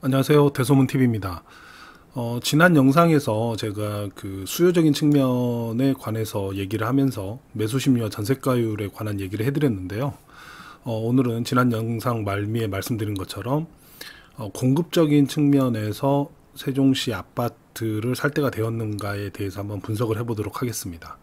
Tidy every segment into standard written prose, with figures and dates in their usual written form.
안녕하세요. 대소문TV입니다. 지난 영상에서 제가 그 수요적인 측면에 관해서 얘기를 하면서 매수심리와 전세가율에 관한 얘기를 해드렸는데요. 오늘은 지난 영상 말미에 말씀드린 것처럼 공급적인 측면에서 세종시 아파트를 살 때가 되었는가에 대해서 한번 분석을 해보도록 하겠습니다.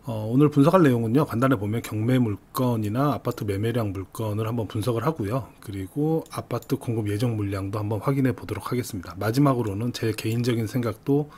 오늘 분석할 내용은요, 간단히 보면 경매 물건이나 아파트 매매량 물건을 한번 분석을 하고요. 그리고 아파트 공급 예정 물량도 한번 확인해 보도록 하겠습니다. 마지막으로는 제 개인적인 생각도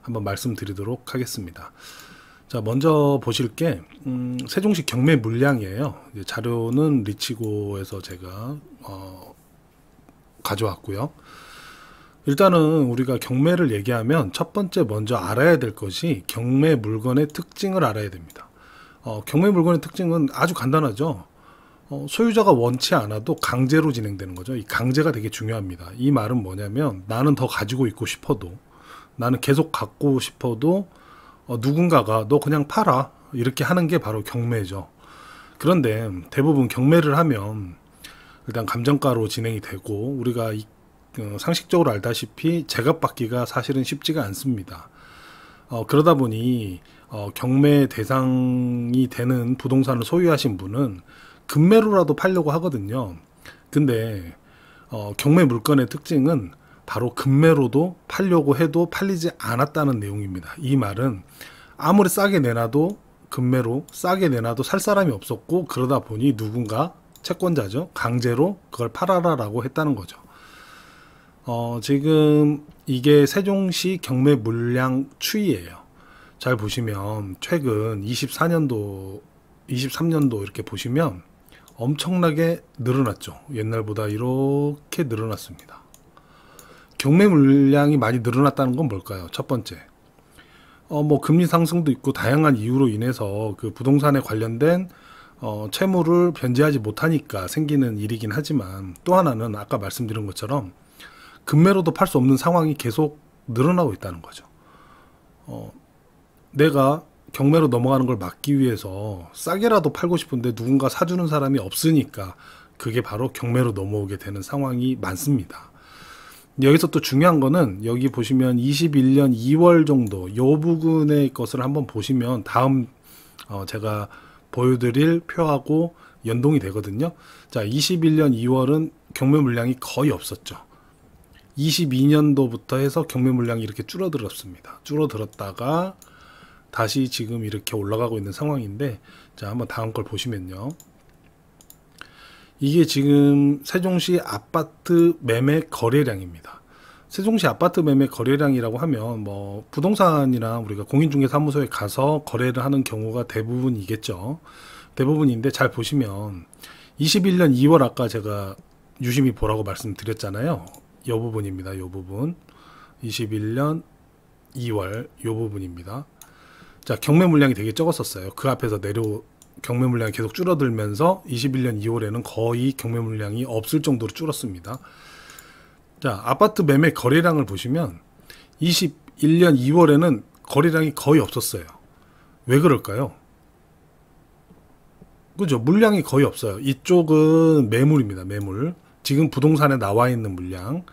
한번 말씀드리도록 하겠습니다. 자, 먼저 보실 게 세종시 경매 물량이에요. 자료는 리치고에서 제가 가져왔고요. 일단은 우리가 경매를 얘기하면 첫 번째 먼저 알아야 될 것이 경매 물건의 특징을 알아야 됩니다. 경매 물건의 특징은 아주 간단하죠. 소유자가 원치 않아도 강제로 진행되는 거죠. 이 강제가 되게 중요합니다. 이 말은 뭐냐면 나는 더 가지고 있고 싶어도, 나는 계속 갖고 싶어도 누군가가 너 그냥 팔아 이렇게 하는 게 바로 경매죠. 그런데 대부분 경매를 하면 일단 감정가로 진행이 되고, 우리가 상식적으로 알다시피 제값받기가 사실은 쉽지가 않습니다. 그러다 보니 경매 대상이 되는 부동산을 소유하신 분은 급매로라도 팔려고 하거든요. 근데 경매 물건의 특징은 바로 급매로도 팔려고 해도 팔리지 않았다는 내용입니다. 이 말은 아무리 싸게 내놔도, 급매로 싸게 내놔도 살 사람이 없었고, 그러다 보니 누군가 채권자죠, 강제로 그걸 팔아라 라고 했다는 거죠. 지금 이게 세종시 경매 물량 추이예요. 잘 보시면 최근 23년도 이렇게 보시면 엄청나게 늘어났죠. 옛날보다 이렇게 늘어났습니다. 경매 물량이 많이 늘어났다는 건 뭘까요? 첫 번째, 뭐 금리 상승도 있고 다양한 이유로 인해서 그 부동산에 관련된 채무를 변제하지 못하니까 생기는 일이긴 하지만, 또 하나는 아까 말씀드린 것처럼 급매로도 팔 수 없는 상황이 계속 늘어나고 있다는 거죠. 내가 경매로 넘어가는 걸 막기 위해서 싸게라도 팔고 싶은데 누군가 사주는 사람이 없으니까 그게 바로 경매로 넘어오게 되는 상황이 많습니다. 여기서 또 중요한 거는, 여기 보시면 21년 2월 정도 이 부분의 것을 한번 보시면 다음 제가 보여드릴 표하고 연동이 되거든요. 자, 21년 2월은 경매 물량이 거의 없었죠. 22년도부터 해서 경매 물량이 이렇게 줄어들었습니다. 줄어들었다가 다시 지금 이렇게 올라가고 있는 상황인데, 자, 한번 다음 걸 보시면요. 이게 지금 세종시 아파트 매매 거래량입니다. 세종시 아파트 매매 거래량이라고 하면 뭐 부동산이나 우리가 공인중개사무소에 가서 거래를 하는 경우가 대부분이겠죠. 대부분인데, 잘 보시면 21년 2월 아까 제가 유심히 보라고 말씀드렸잖아요. 이 부분입니다. 이 부분 21년 2월 이 부분입니다. 자, 경매 물량이 되게 적었었어요. 그 앞에서 경매 물량이 계속 줄어들면서 21년 2월에는 거의 경매 물량이 없을 정도로 줄었습니다. 자, 아파트 매매 거래량을 보시면 21년 2월에는 거래량이 거의 없었어요. 왜 그럴까요? 그죠? 물량이 거의 없어요. 이쪽은 매물입니다. 매물. 지금 부동산에 나와 있는 물량.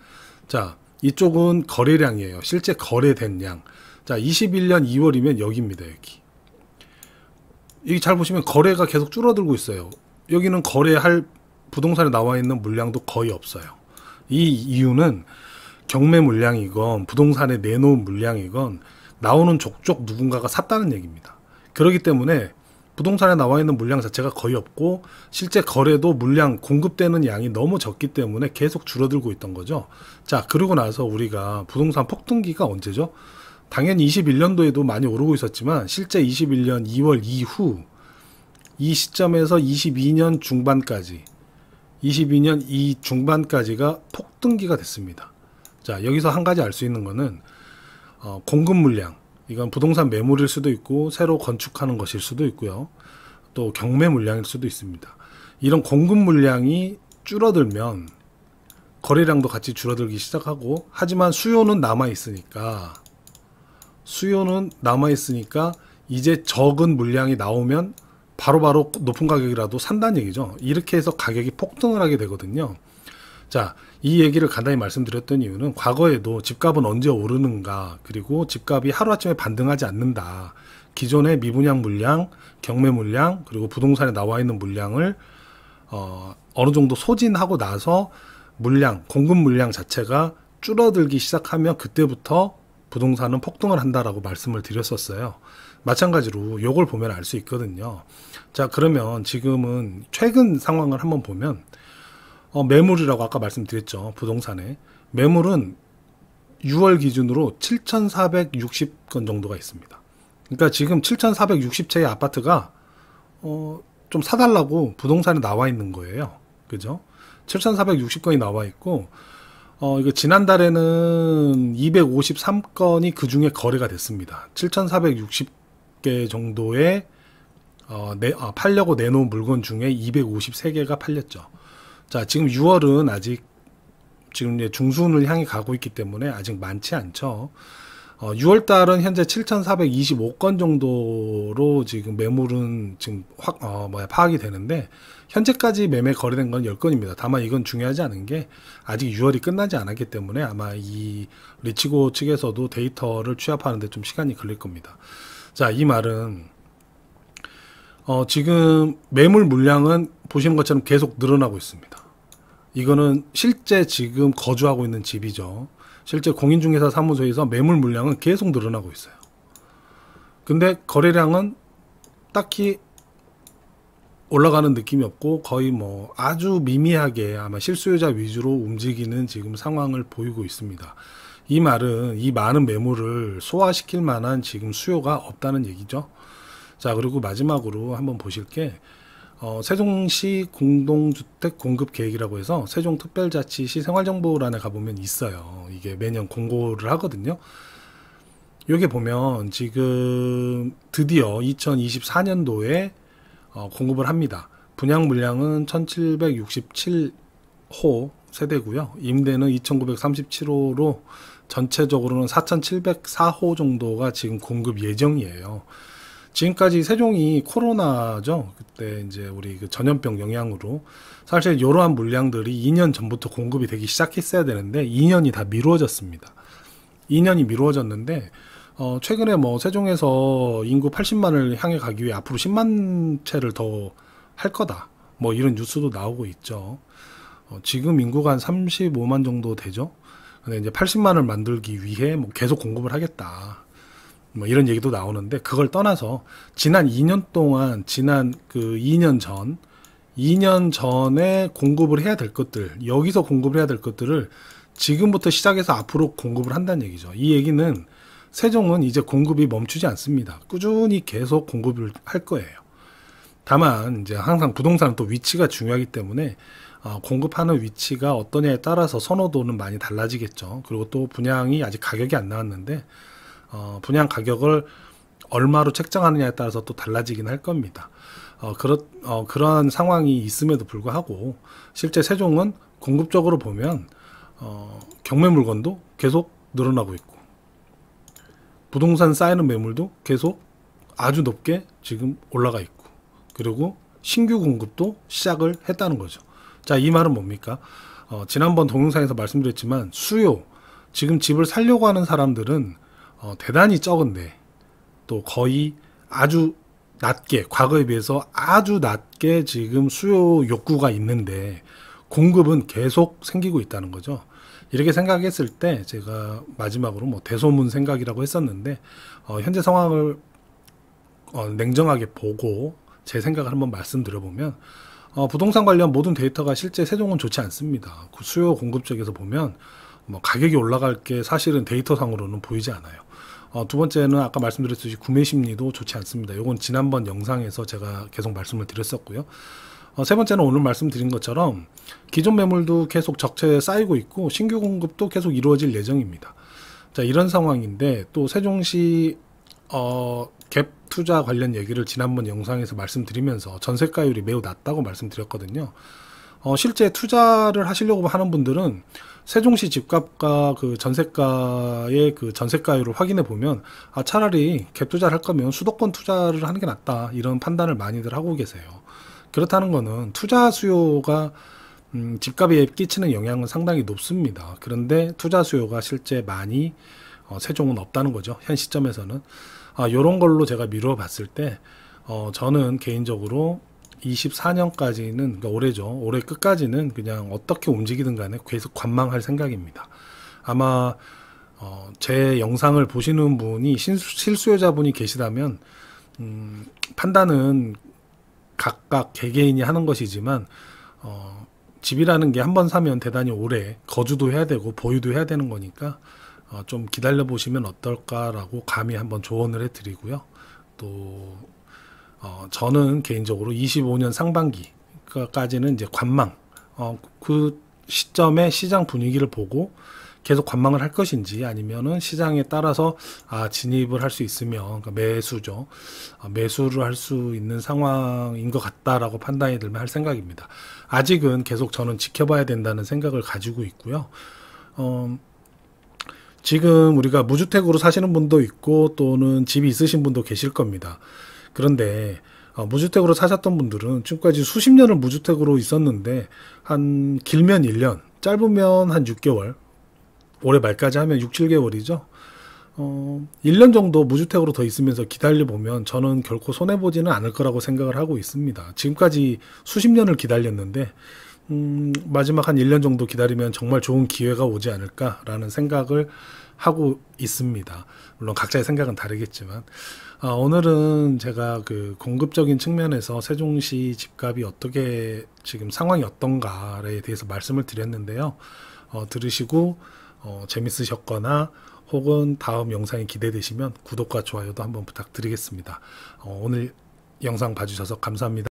자, 이쪽은 거래량이에요. 실제 거래된 양. 자, 21년 2월이면 여기입니다. 여기. 여기 잘 보시면 거래가 계속 줄어들고 있어요. 여기는 거래할 부동산에 나와 있는 물량도 거의 없어요. 이 이유는 경매 물량이건 부동산에 내놓은 물량이건 나오는 족족 누군가가 샀다는 얘기입니다. 그렇기 때문에 부동산에 나와 있는 물량 자체가 거의 없고, 실제 거래도 물량 공급되는 양이 너무 적기 때문에 계속 줄어들고 있던 거죠. 자, 그러고 나서 우리가 부동산 폭등기가 언제죠? 당연히 21년도에도 많이 오르고 있었지만, 실제 21년 2월 이후 이 시점에서 22년 중반까지, 22년 이 중반까지가 폭등기가 됐습니다. 자, 여기서 한 가지 알 수 있는 거는 공급 물량, 이건 부동산 매물일 수도 있고 새로 건축하는 것일 수도 있고요. 또 경매 물량일 수도 있습니다. 이런 공급 물량이 줄어들면 거래량도 같이 줄어들기 시작하고, 하지만 수요는 남아있으니까 이제 적은 물량이 나오면 바로바로 높은 가격이라도 산다는 얘기죠. 이렇게 해서 가격이 폭등을 하게 되거든요. 자, 이 얘기를 간단히 말씀드렸던 이유는 과거에도 집값은 언제 오르는가, 그리고 집값이 하루아침에 반등하지 않는다. 기존의 미분양 물량, 경매 물량, 그리고 부동산에 나와 있는 물량을 어느 정도 소진하고 나서 물량, 공급 물량 자체가 줄어들기 시작하면 그때부터 부동산은 폭등을 한다라고 말씀을 드렸었어요. 마찬가지로 요걸 보면 알 수 있거든요. 자, 그러면 지금은 최근 상황을 한번 보면 매물이라고 아까 말씀드렸죠. 부동산에 매물은 6월 기준으로 7,460건 정도가 있습니다. 그러니까 지금 7,460채의 아파트가 좀 사달라고 부동산에 나와 있는 거예요. 그죠? 7,460건이 나와 있고 이거 지난달에는 253건이 그 중에 거래가 됐습니다. 7,460개 정도의 팔려고 내놓은 물건 중에 253개가 팔렸죠. 자, 지금 6월은 아직 지금 이제 중순을 향해 가고 있기 때문에 아직 많지 않죠. 6월 달은 현재 7,425건 정도로 지금 매물은 지금 파악이 되는데, 현재까지 매매 거래된 건 10건입니다. 다만 이건 중요하지 않은 게 아직 6월이 끝나지 않았기 때문에 아마 이 리치고 측에서도 데이터를 취합하는데 좀 시간이 걸릴 겁니다. 자, 이 말은 지금 매물 물량은 보시는 것처럼 계속 늘어나고 있습니다. 이거는 실제 지금 거주하고 있는 집이죠. 실제 공인중개사 사무소에서 매물 물량은 계속 늘어나고 있어요. 근데 거래량은 딱히 올라가는 느낌이 없고 거의 뭐 아주 미미하게 아마 실수요자 위주로 움직이는 지금 상황을 보이고 있습니다. 이 말은 이 많은 매물을 소화시킬 만한 지금 수요가 없다는 얘기죠. 자, 그리고 마지막으로 한번 보실 게 세종시 공동주택 공급 계획이라고 해서 세종특별자치시 생활정보란에 가보면 있어요. 이게 매년 공고를 하거든요. 여기 보면 지금 드디어 2024년도에 공급을 합니다. 분양 물량은 1767호 세대고요. 임대는 2937호로 전체적으로는 4704호 정도가 지금 공급 예정이에요. 지금까지 세종이 코로나죠. 그때 이제 우리 그 전염병 영향으로 사실 이러한 물량들이 2년 전부터 공급이 되기 시작했어야 되는데 2년이 다 미루어졌습니다. 2년이 미루어졌는데 최근에 뭐 세종에서 인구 80만을 향해 가기 위해 앞으로 10만 채를 더 할 거다. 뭐 이런 뉴스도 나오고 있죠. 지금 인구가 한 35만 정도 되죠. 근데 이제 80만을 만들기 위해 뭐 계속 공급을 하겠다. 뭐 이런 얘기도 나오는데, 그걸 떠나서 지난 2년 동안 지난 그 2년 전에 공급을 해야 될 것들, 여기서 공급을 해야 될 것들을 지금부터 시작해서 앞으로 공급을 한다는 얘기죠. 이 얘기는 세종은 이제 공급이 멈추지 않습니다. 꾸준히 계속 공급을 할 거예요. 다만 이제 항상 부동산은 또 위치가 중요하기 때문에 공급하는 위치가 어떠냐에 따라서 선호도는 많이 달라지겠죠. 그리고 또 분양이 아직 가격이 안 나왔는데 분양 가격을 얼마로 책정하느냐에 따라서 또 달라지긴 할 겁니다. 그런 상황이 있음에도 불구하고 실제 세종은 공급적으로 보면 경매 물건도 계속 늘어나고 있고 부동산 쌓이는 매물도 계속 아주 높게 지금 올라가 있고, 그리고 신규 공급도 시작을 했다는 거죠. 자, 이 말은 뭡니까? 지난번 동영상에서 말씀드렸지만 수요, 지금 집을 살려고 하는 사람들은 대단히 적은데 또 거의 아주 낮게, 과거에 비해서 아주 낮게 지금 수요 욕구가 있는데 공급은 계속 생기고 있다는 거죠. 이렇게 생각했을 때 제가 마지막으로 뭐 대소문 생각이라고 했었는데 현재 상황을 냉정하게 보고 제 생각을 한번 말씀드려보면 부동산 관련 모든 데이터가 실제 세종은 좋지 않습니다. 그 수요 공급 쪽에서 보면 뭐 가격이 올라갈 게 사실은 데이터상으로는 보이지 않아요. 두 번째는 아까 말씀드렸듯이 구매 심리도 좋지 않습니다. 이건 지난번 영상에서 제가 계속 말씀을 드렸었고요. 세 번째는 오늘 말씀드린 것처럼 기존 매물도 계속 적체에 쌓이고 있고 신규 공급도 계속 이루어질 예정입니다. 자, 이런 상황인데 또 세종시 갭 투자 관련 얘기를 지난번 영상에서 말씀드리면서 전세가율이 매우 낮다고 말씀드렸거든요. 실제 투자를 하시려고 하는 분들은 세종시 집값과 그 전세가의 그 전세가율을 확인해 보면 차라리 갭 투자를 할 거면 수도권 투자를 하는 게 낫다, 이런 판단을 많이들 하고 계세요. 그렇다는 거는 투자 수요가 집값에 끼치는 영향은 상당히 높습니다. 그런데 투자 수요가 실제 많이 세종은 없다는 거죠. 현 시점에서는. 요런 걸로 제가 미루어 봤을 때 저는 개인적으로 24년까지는, 그러니까 올해죠. 올해 끝까지는 그냥 어떻게 움직이든 간에 계속 관망할 생각입니다. 아마 제 영상을 보시는 분이 실수요자분이 계시다면 판단은 각각 개개인이 하는 것이지만 집이라는 게 한 번 사면 대단히 오래 거주도 해야 되고 보유도 해야 되는 거니까 좀 기다려 보시면 어떨까라고 감히 한번 조언을 해드리고요. 또 저는 개인적으로 25년 상반기까지는 이제 관망, 그 시점에 시장 분위기를 보고 계속 관망을 할 것인지, 아니면은 시장에 따라서 진입을 할 수 있으면, 그러니까 매수죠. 매수를 할 수 있는 상황인 것 같다라고 판단이 들면 할 생각입니다. 아직은 계속 저는 지켜봐야 된다는 생각을 가지고 있고요. 지금 우리가 무주택으로 사시는 분도 있고 또는 집이 있으신 분도 계실 겁니다. 그런데 무주택으로 사셨던 분들은 지금까지 수십 년을 무주택으로 있었는데, 한 길면 1년, 짧으면 한 6개월, 올해 말까지 하면 6, 7개월이죠. 1년 정도 무주택으로 더 있으면서 기다려보면 저는 결코 손해보지는 않을 거라고 생각을 하고 있습니다. 지금까지 수십 년을 기다렸는데 마지막 한 1년 정도 기다리면 정말 좋은 기회가 오지 않을까라는 생각을 하고 있습니다. 물론 각자의 생각은 다르겠지만 오늘은 제가 그 공급적인 측면에서 세종시 집값이 어떻게 지금 상황이 어떤가에 대해서 말씀을 드렸는데요. 들으시고 재밌으셨거나 혹은 다음 영상이 기대되시면 구독과 좋아요도 한번 부탁드리겠습니다. 오늘 영상 봐주셔서 감사합니다.